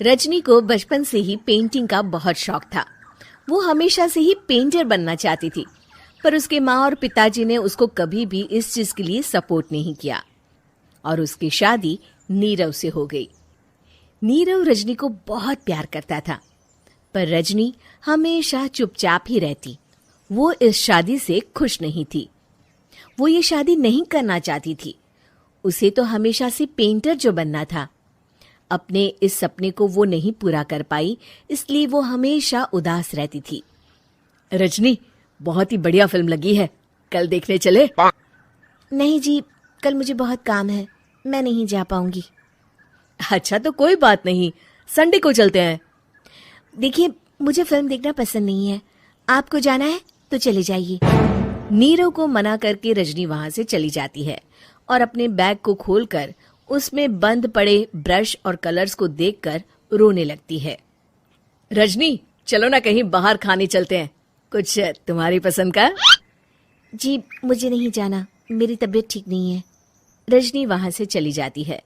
रजनी को बचपन से ही पेंटिंग का बहुत शौक था। वो हमेशा से ही पेंटर बनना चाहती थी, पर उसके माँ और पिताजी ने उसको कभी भी इस चीज के लिए सपोर्ट नहीं किया और उसकी शादी नीरव से हो गई। नीरव रजनी को बहुत प्यार करता था, पर रजनी हमेशा चुपचाप ही रहती। वो इस शादी से खुश नहीं थी। वो ये शादी नहीं करना चाहती थी। उसे तो हमेशा से पेंटर जो बनना था। अपने इस सपने को वो नहीं पूरा कर पाई, इसलिए वो हमेशा उदास रहती थी। रजनी, बहुत ही बढ़िया फिल्म लगी है, कल देखने चले? नहीं जी, कल मुझे बहुत काम है, मैं नहीं जा पाऊंगी। अच्छा तो कोई बात नहीं, संडे को चलते हैं। देखिए, मुझे फिल्म देखना पसंद नहीं है। आपको जाना है तो चले जाइए। नीरव को मना करके रजनी वहां से चली जाती है और अपने बैग को खोलकर उसमें बंद पड़े ब्रश और कलर्स को देखकर रोने लगती है। रजनी, चलो ना कहीं बाहर खाने चलते हैं, कुछ तुम्हारी पसंद का। जी, मुझे नहीं जाना, मेरी तबीयत ठीक नहीं है। रजनी वहां से चली जाती है।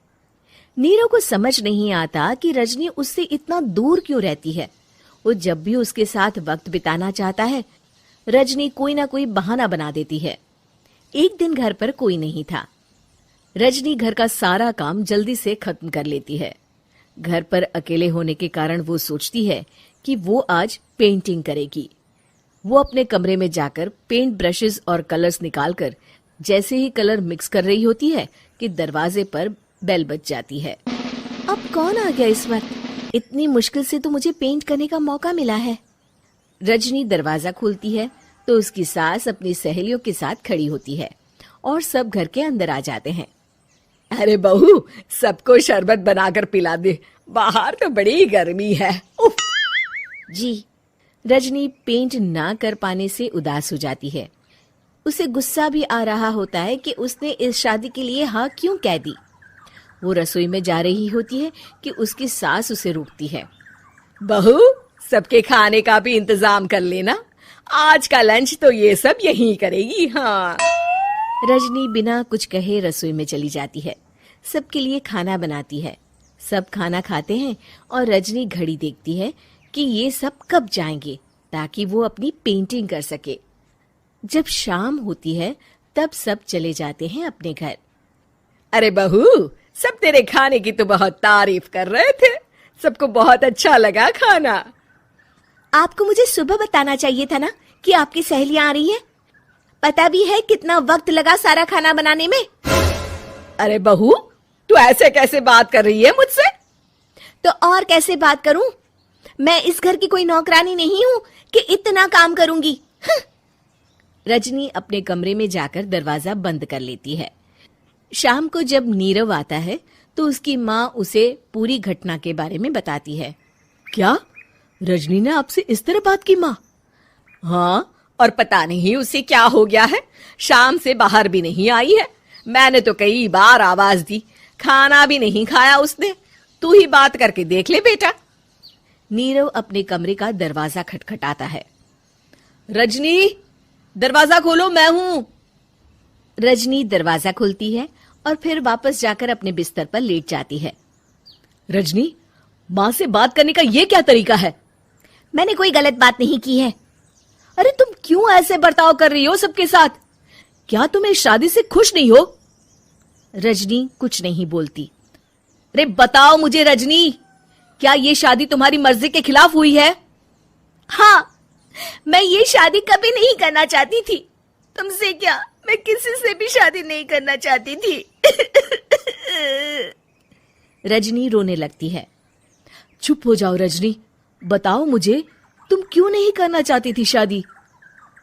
नीरव को समझ नहीं आता कि रजनी उससे इतना दूर क्यों रहती है। वो जब भी उसके साथ वक्त बिताना चाहता है, रजनी कोई ना कोई बहाना बना देती है। एक दिन घर पर कोई नहीं था। रजनी घर का सारा काम जल्दी से खत्म कर लेती है। घर पर अकेले होने के कारण वो सोचती है कि वो आज पेंटिंग करेगी। वो अपने कमरे में जाकर पेंट ब्रशेस और कलर्स निकालकर जैसे ही कलर मिक्स कर रही होती है कि दरवाजे पर बेल बज जाती है। अब कौन आ गया इस वक्त? इतनी मुश्किल से तो मुझे पेंट करने का मौका मिला है। रजनी दरवाजा खोलती है तो उसकी सास अपनी सहेलियों के साथ खड़ी होती है और सब घर के अंदर आ जाते हैं। अरे बहू, सबको शरबत बनाकर पिला दे, बाहर तो बड़ी गर्मी है। उफ। जी। रजनी पेंट ना कर पाने से उदास हो जाती है। उसे गुस्सा भी आ रहा होता है कि उसने इस शादी के लिए हाँ क्यों कह दी। वो रसोई में जा रही होती है कि उसकी सास उसे रोकती है। बहू, सबके खाने का भी इंतजाम कर लेना, आज का लंच तो ये सब यहीं करेगी। हाँ। रजनी बिना कुछ कहे रसोई में चली जाती है। सबके लिए खाना बनाती है। सब खाना खाते हैं और रजनी घड़ी देखती है कि ये सब कब जाएंगे ताकि वो अपनी पेंटिंग कर सके। जब शाम होती है तब सब चले जाते हैं अपने घर। अरे बहू, सब तेरे खाने की तो बहुत तारीफ कर रहे थे, सबको बहुत अच्छा लगा खाना। आपको मुझे सुबह बताना चाहिए था ना कि आपकी सहेलियां आ रही हैं। पता भी है कितना वक्त लगा सारा खाना बनाने में। अरे बहू, तू ऐसे कैसे बात कर रही है मुझसे? तो और कैसे बात करूं? मैं इस घर की कोई नौकरानी नहीं हूं कि इतना काम करूंगी। रजनी अपने कमरे में जाकर दरवाजा बंद कर लेती है। शाम को जब नीरव आता है तो उसकी माँ उसे पूरी घटना के बारे में बताती है। क्या रजनी ने आपसे इस तरह बात की माँ? हाँ, और पता नहीं उसे क्या हो गया है, शाम से बाहर भी नहीं आई है। मैंने तो कई बार आवाज दी, खाना भी नहीं खाया उसने। तू ही बात करके देख ले बेटा। नीरव अपने कमरे का दरवाजा खटखटाता है। रजनी, दरवाजा खोलो, मैं हूं। रजनी दरवाजा खोलती है और फिर वापस जाकर अपने बिस्तर पर लेट जाती है। रजनी, माँ से बात करने का ये क्या तरीका है? मैंने कोई गलत बात नहीं की है। अरे तुम क्यों ऐसे बर्ताव कर रही हो सबके साथ? क्या तुम इस शादी से खुश नहीं हो? रजनी कुछ नहीं बोलती। अरे बताओ मुझे रजनी, क्या ये शादी तुम्हारी मर्जी के खिलाफ हुई है? हाँ, मैं ये शादी कभी नहीं करना चाहती थी। तुमसे क्या, मैं किसी से भी शादी नहीं करना चाहती थी। रजनी रोने लगती है। चुप हो जाओ रजनी, बताओ मुझे, तुम क्यों नहीं करना चाहती थी शादी?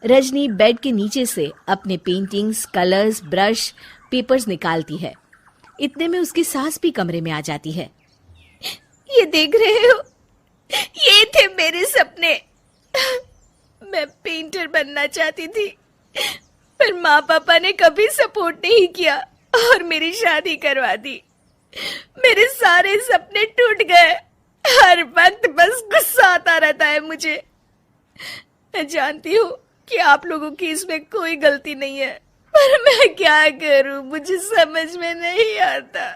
रजनी बेड के नीचे से अपने पेंटिंग्स, कलर्स, ब्रश, पेपर्स निकालती है। इतने में उसकी सास भी कमरे में आ जाती है। ये देख रहे हो, ये थे मेरे सपने। मैं पेंटर बनना चाहती थी, पर माँ पापा ने कभी सपोर्ट नहीं किया और मेरी शादी करवा दी। मेरे सारे सपने टूट गए। हर वक्त बस गुस्सा आता रहता है मुझे। मैं जानती हूँ कि आप लोगों की इसमें कोई गलती नहीं है, पर मैं क्या करूँ, मुझे समझ में नहीं आता।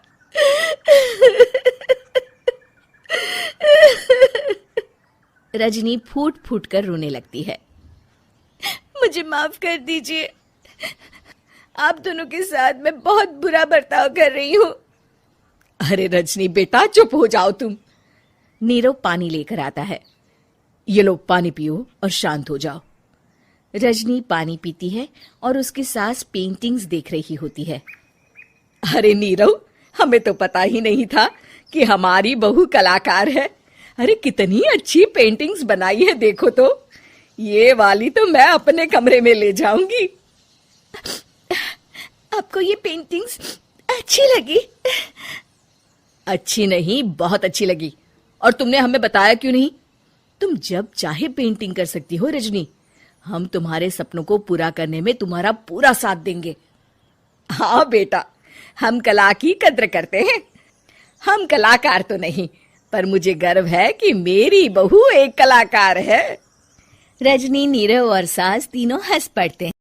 रजनी फूट फूट कर रोने लगती है। मुझे माफ कर दीजिए, आप दोनों के साथ मैं बहुत बुरा बर्ताव कर रही हूँ। अरे रजनी बेटा, चुप हो जाओ तुम। नीरव पानी लेकर आता है। ये लो पानी पियो और शांत हो जाओ। रजनी पानी पीती है और उसकी सास पेंटिंग्स देख रही होती है। अरे नीरव, हमें तो पता ही नहीं था कि हमारी बहू कलाकार है। अरे कितनी अच्छी पेंटिंग्स बनाई है, देखो तो। ये वाली तो मैं अपने कमरे में ले जाऊंगी। आपको ये पेंटिंग्स अच्छी लगी? अच्छी नहीं, बहुत अच्छी लगी। और तुमने हमें बताया क्यों नहीं? तुम जब चाहे पेंटिंग कर सकती हो रजनी। हम तुम्हारे सपनों को पूरा करने में तुम्हारा पूरा साथ देंगे। हाँ बेटा, हम कला की कद्र करते हैं। हम कलाकार तो नहीं, पर मुझे गर्व है कि मेरी बहू एक कलाकार है। रजनी, नीरव और सास तीनों हंस पड़ते हैं।